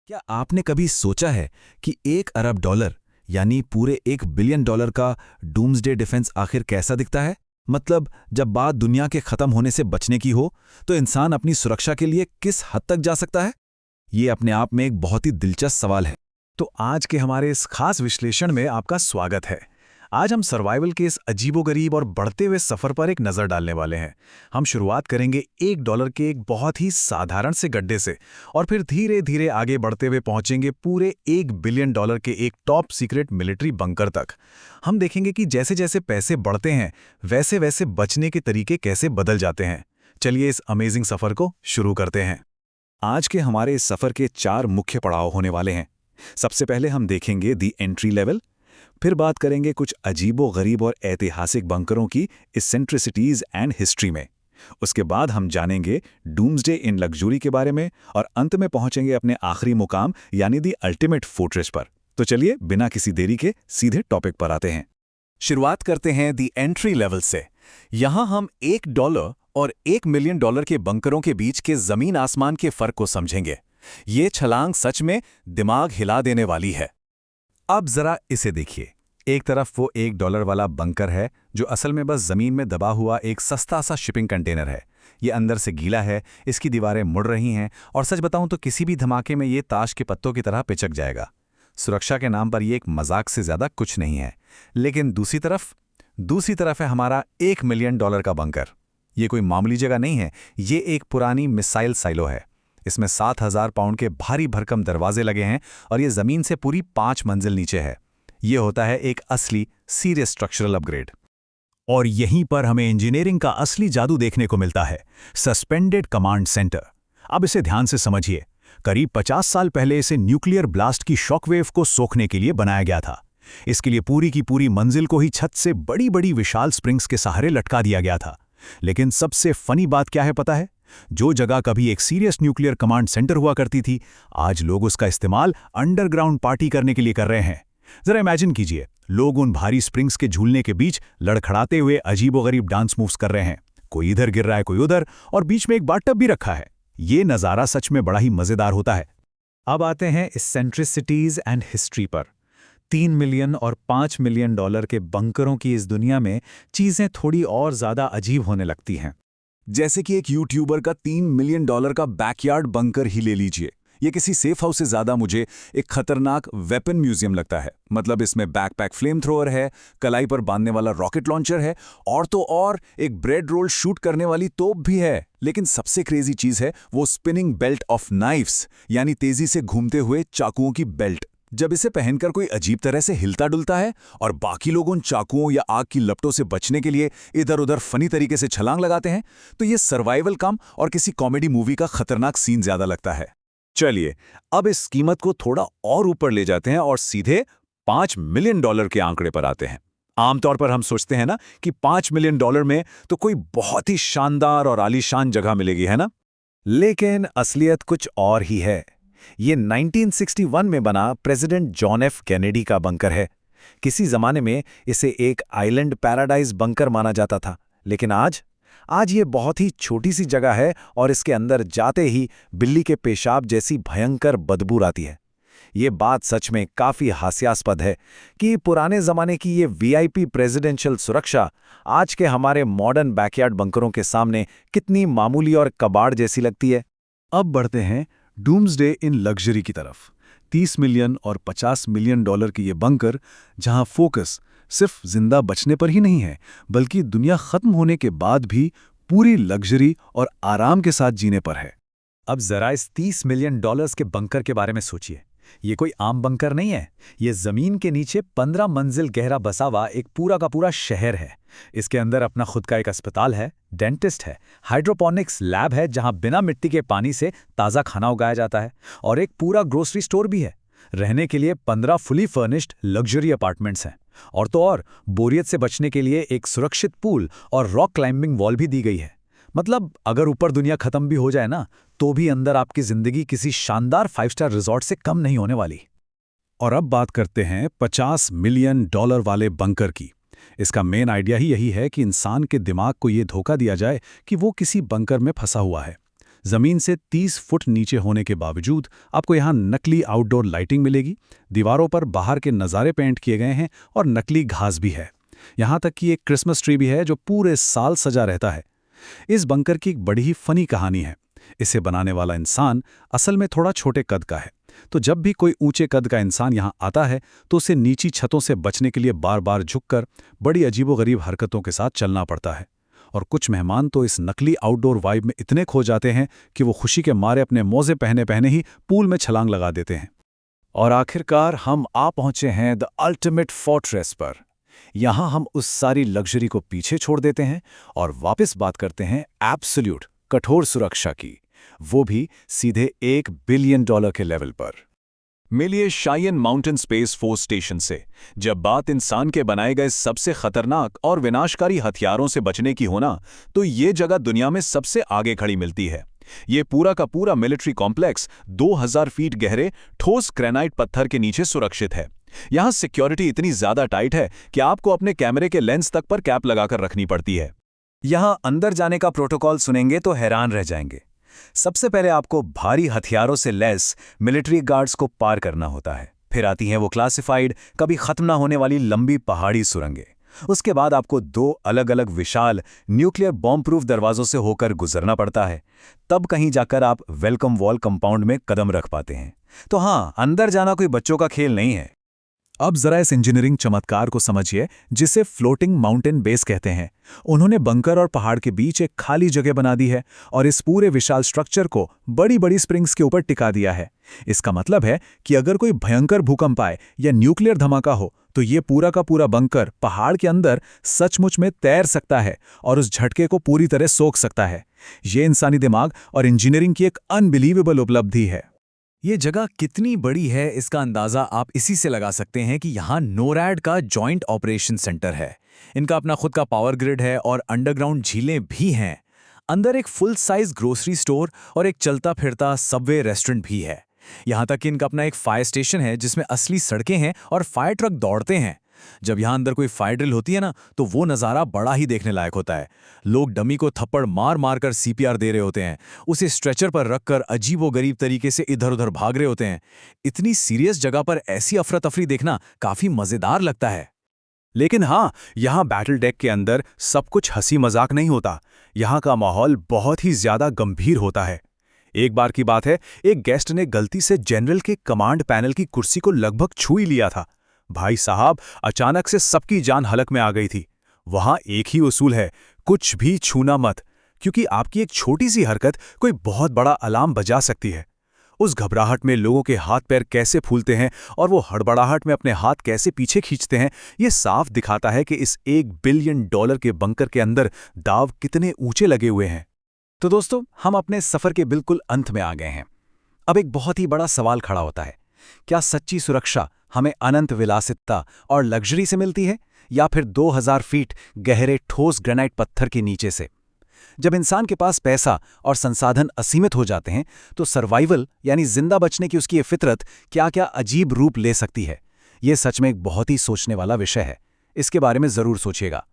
क्या आपने कभी सोचा है कि 1 अरब डॉलर यानी पूरे 1 बिलियन डॉलर का डूम्सडे डिफेंस आखिर कैसा दिखता है? मतलब जब बात दुनिया के खत्म होने से बचने की हो तो इंसान अपनी सुरक्षा के लिए किस हद तक जा सकता है? ये अपने आप में एक बहुत ही दिलचस्प सवाल है। तो आज के हमारे इस खास विश्लेषण में आपका स्वागत है। आज हम सर्वाइवल के इस अजीबोगरीब और बढ़ते हुए सफर पर एक नज़र डालने वाले हैं। हम शुरुआत करेंगे $1 के एक बहुत ही साधारण से गड्ढे से और फिर धीरे धीरे आगे बढ़ते हुए पहुंचेंगे पूरे $1 बिलियन के एक टॉप सीक्रेट मिलिट्री बंकर तक। हम देखेंगे कि जैसे जैसे पैसे बढ़ते हैं वैसे वैसे बचने के तरीके कैसे बदल जाते हैं। चलिए इस अमेजिंग सफर को शुरू करते हैं। आज के हमारे इस सफर के 4 मुख्य पड़ाव होने वाले हैं। सबसे पहले हम देखेंगे दी एंट्री लेवल, फिर बात करेंगे कुछ अजीबो-गरीब और ऐतिहासिक बंकरों की इसेंट्रिसिटीज एंड हिस्ट्री में। उसके बाद हम जानेंगे डूम्सडे इन लग्जरी के बारे में और अंत में पहुंचेंगे अपने आखिरी मुकाम यानी दी अल्टीमेट फोर्ट्रेस पर। तो चलिए बिना किसी देरी के सीधे टॉपिक पर आते हैं। शुरुआत करते हैं दी एंट्री लेवल से। यहां हम $1 और $1 मिलियन के बंकरों के बीच के जमीन आसमान के फर्क को समझेंगे। ये छलांग सच में दिमाग हिला देने वाली है। अब जरा इसे देखिए। एक तरफ वो $1 वाला बंकर है जो असल में बस जमीन में दबा हुआ एक सस्ता सा शिपिंग कंटेनर है। ये अंदर से गीला है, इसकी दीवारें मुड़ रही हैं और सच बताऊं तो किसी भी धमाके में ये ताश के पत्तों की तरह पिचक जाएगा। सुरक्षा के नाम पर ये एक मजाक से ज्यादा कुछ नहीं है। लेकिन दूसरी तरफ है हमारा $1 मिलियन का बंकर। ये कोई मामूली जगह नहीं है, ये एक पुरानी मिसाइल साइलो है। इसमें 7,000 पाउंड के भारी भरकम दरवाजे लगे हैं और ये जमीन से पूरी 5 मंजिल नीचे है। ये होता है एक असली सीरियस स्ट्रक्चरल अपग्रेड। और यहीं पर हमें इंजीनियरिंग का असली जादू देखने को मिलता है, सस्पेंडेड कमांड सेंटर। अब इसे ध्यान से समझिए। करीब 50 साल पहले इसे न्यूक्लियर ब्लास्ट की शॉकवेव को सोखने के लिए बनाया गया था। इसके लिए पूरी की पूरी मंजिल को ही छत से बड़ी बड़ी विशाल स्प्रिंग्स के सहारे लटका दिया गया था। लेकिन सबसे फनी बात क्या है पता है? जो जगह कभी एक सीरियस न्यूक्लियर कमांड सेंटर हुआ करती थी, आज लोग उसका इस्तेमाल अंडरग्राउंड पार्टी करने के लिए कर रहे हैं। जरा इमेजिन कीजिए, लोग उन भारी स्प्रिंग्स के झूलने के बीच लड़खड़ाते हुए अजीबोगरीब डांस मूव्स कर रहे हैं। कोई इधर गिर रहा है, कोई उधर, और बीच में एक बाथटब भी रखा है। ये नज़ारा सच में बड़ा ही मजेदार होता है। अब आते हैं इसेंट्रिसिटीज एंड हिस्ट्री पर। 3 मिलियन और $5 मिलियन के बंकरों की इस दुनिया में चीजें थोड़ी और ज्यादा अजीब होने लगती हैं। जैसे कि एक यूट्यूबर का $3 मिलियन का बैकयार्ड बंकर ही ले लीजिए। ये किसी सेफ हाउस से ज्यादा मुझे एक खतरनाक वेपन म्यूजियम लगता है। मतलब इसमें बैकपैक फ्लेम थ्रोअर है, कलाई पर बांधने वाला रॉकेट लॉन्चर है और तो और एक ब्रेड रोल शूट करने वाली तोप भी है। लेकिन सबसे क्रेजी चीज है वो स्पिनिंग बेल्ट ऑफ नाइफ्स, यानी तेजी से घूमते हुए चाकुओं की बेल्ट। जब इसे पहनकर कोई अजीब तरह से हिलता डुलता है और बाकी लोग उन चाकुओं या आग की लपटों से बचने के लिए इधर उधर फनी तरीके से छलांग लगाते हैं, तो ये सर्वाइवल कम और किसी कॉमेडी मूवी का खतरनाक सीन ज्यादा लगता है। चलिए अब इस कीमत को थोड़ा और ऊपर ले जाते हैं और सीधे $5 मिलियन के आंकड़े पर आते हैं। आमतौर पर हम सोचते हैं ना कि $5 मिलियन में तो कोई बहुत ही शानदार और आलीशान जगह मिलेगी, है ना? लेकिन असलियत कुछ और ही है। ये 1961 में बना प्रेसिडेंट जॉन एफ कैनेडी का बंकर है। किसी जमाने में इसे एक आइलैंड पैराडाइज बंकर माना जाता था, लेकिन आज ये बहुत ही छोटी सी जगह है और इसके अंदर जाते ही बिल्ली के पेशाब जैसी भयंकर बदबू आती है। ये बात सच में काफी हास्यास्पद है कि पुराने जमाने की ये वीआईपी प्रेसिडेंशियल सुरक्षा आज के हमारे मॉडर्न बैकयार्ड बंकरों के सामने कितनी मामूली और कबाड़ जैसी लगती है। अब बढ़ते हैं डूम्सडे इन लग्जरी की तरफ। 30 मिलियन और $50 मिलियन की ये बंकर, जहां फोकस सिर्फ जिंदा बचने पर ही नहीं है बल्कि दुनिया खत्म होने के बाद भी पूरी लग्जरी और आराम के साथ जीने पर है। अब जरा इस $30 मिलियन के बंकर के बारे में सोचिए। ये कोई आम बंकर नहीं है, ये जमीन के नीचे 15 मंजिल गहरा बसा हुआ एक पूरा का पूरा शहर है। इसके अंदर अपना खुद का एक अस्पताल है, डेंटिस्ट है, हाइड्रोपोनिक्स लैब है जहां बिना मिट्टी के पानी से ताज़ा खाना उगाया जाता है, और एक पूरा ग्रोसरी स्टोर भी है। रहने के लिए 15 फुली फर्निश्ड लग्जरी अपार्टमेंट्स हैं, और तो और बोरियत से बचने के लिए एक सुरक्षित पूल और रॉक क्लाइंबिंग वॉल भी दी गई है। मतलब अगर ऊपर दुनिया खत्म भी हो जाए ना, तो भी अंदर आपकी जिंदगी किसी शानदार 5 स्टार रिजॉर्ट से कम नहीं होने वाली। और अब बात करते हैं $50 मिलियन वाले बंकर की। इसका मेन आइडिया ही यही है कि इंसान के दिमाग को ये धोखा दिया जाए कि वो किसी बंकर में फंसा हुआ है। जमीन से 30 फुट नीचे होने के बावजूद आपको यहाँ नकली आउटडोर लाइटिंग मिलेगी, दीवारों पर बाहर के नज़ारे पेंट किए गए हैं और नकली घास भी है। यहाँ तक कि एक क्रिसमस ट्री भी है जो पूरे साल सजा रहता है। इस बंकर की एक बड़ी ही फनी कहानी है। इसे बनाने वाला इंसान असल में थोड़ा छोटे कद का है, तो जब भी कोई ऊंचे कद का इंसान यहाँ आता है तो उसे नीची छतों से बचने के लिए बार बार झुककर बड़ी अजीबोगरीब हरकतों के साथ चलना पड़ता है। और कुछ मेहमान तो इस नकली आउटडोर वाइब में इतने खो जाते हैं कि वो खुशी के मारे अपने मोजे पहने पहने ही पूल में छलांग लगा देते हैं। और आखिरकार हम आ पहुंचे हैं द अल्टीमेट फोर्ट्रेस पर। यहाँ हम उस सारी लग्जरी को पीछे छोड़ देते हैं और वापस बात करते हैं एब्सोल्यूट कठोर सुरक्षा की, वो भी सीधे $1 बिलियन के लेवल पर। मिलिए Cheyenne Mountain Space Force Station से। जब बात इंसान के बनाए गए सबसे खतरनाक और विनाशकारी हथियारों से बचने की होना, तो ये जगह दुनिया में सबसे आगे खड़ी मिलती है। ये पूरा का पूरा मिलिट्री कॉम्प्लेक्स 2000 फीट गहरे ठोस ग्रेनाइट पत्थर के नीचे सुरक्षित है। यहाँ सिक्योरिटी इतनी ज्यादा टाइट है कि आपको अपने कैमरे के लेंस तक पर कैप लगाकर रखनी पड़ती है। यहाँ अंदर जाने का प्रोटोकॉल सुनेंगे तो हैरान रह जाएंगे। सबसे पहले आपको भारी हथियारों से लैस मिलिट्री गार्ड्स को पार करना होता है। फिर आती हैं वो क्लासिफाइड, कभी खत्म ना होने वाली लंबी पहाड़ी सुरंगें। उसके बाद आपको 2 अलग अलग विशाल न्यूक्लियर बॉम्ब प्रूफ दरवाजों से होकर गुजरना पड़ता है। तब कहीं जाकर आप वेलकम वॉल कंपाउंड में कदम रख पाते हैं। तो हाँ, अंदर जाना कोई बच्चों का खेल नहीं है। अब जरा इस इंजीनियरिंग चमत्कार को समझिए जिसे फ्लोटिंग माउंटेन बेस कहते हैं। उन्होंने बंकर और पहाड़ के बीच एक खाली जगह बना दी है और इस पूरे विशाल स्ट्रक्चर को बड़ी बड़ी स्प्रिंग्स के ऊपर टिका दिया है। इसका मतलब है कि अगर कोई भयंकर भूकंप आए या न्यूक्लियर धमाका हो तो ये पूरा का पूरा बंकर पहाड़ के अंदर सचमुच में तैर सकता है और उस झटके को पूरी तरह सोख सकता है। ये इंसानी दिमाग और इंजीनियरिंग की एक अनबिलीवेबल उपलब्धि है। ये जगह कितनी बड़ी है इसका अंदाज़ा आप इसी से लगा सकते हैं कि यहाँ नोरैड का जॉइंट ऑपरेशन सेंटर है। इनका अपना खुद का पावर ग्रिड है और अंडरग्राउंड झीलें भी हैं। अंदर एक फुल साइज ग्रोसरी स्टोर और एक चलता फिरता सबवे रेस्टोरेंट भी है। यहाँ तक कि इनका अपना एक फायर स्टेशन है जिसमें असली सड़कें हैं और फायर ट्रक दौड़ते हैं। जब यहाँ अंदर कोई फायर ड्रिल होती है ना, तो वो नज़ारा बड़ा ही देखने लायक होता है। लोग डमी को थप्पड़ मार मार कर CPR दे रहे होते हैं, उसे स्ट्रेचर पर रखकर अजीबोगरीब तरीके से इधर उधर भाग रहे होते हैं। इतनी सीरियस जगह पर ऐसी अफरा तफरी देखना काफ़ी मज़ेदार लगता है। लेकिन हाँ, यहाँ बैटल डेक के अंदर सब कुछ हंसी मजाक नहीं होता। यहाँ का माहौल बहुत ही ज्यादा गंभीर होता है। एक बार की बात है, एक गेस्ट ने गलती से जनरल के कमांड पैनल की कुर्सी को लगभग छू ही लिया था। भाई साहब, अचानक से सबकी जान हलक में आ गई थी। वहां एक ही उसूल है, कुछ भी छूना मत, क्योंकि आपकी एक छोटी सी हरकत कोई बहुत बड़ा अलार्म बजा सकती है। उस घबराहट में लोगों के हाथ पैर कैसे फूलते हैं और वो हड़बड़ाहट में अपने हाथ कैसे पीछे खींचते हैं, ये साफ दिखाता है कि इस $1 बिलियन के बंकर के अंदर दाव कितने ऊंचे लगे हुए हैं। तो दोस्तों, हम अपने सफ़र के बिल्कुल अंत में आ गए हैं। अब एक बहुत ही बड़ा सवाल खड़ा होता है, क्या सच्ची सुरक्षा हमें अनंत विलासिता और लग्जरी से मिलती है या फिर 2000 फीट गहरे ठोस ग्रेनाइट पत्थर के नीचे से? जब इंसान के पास पैसा और संसाधन असीमित हो जाते हैं तो सर्वाइवल यानी जिंदा बचने की उसकी ये फितरत क्या क्या अजीब रूप ले सकती है। ये सच में एक बहुत ही सोचने वाला विषय है। इसके बारे में ज़रूर सोचिएगा।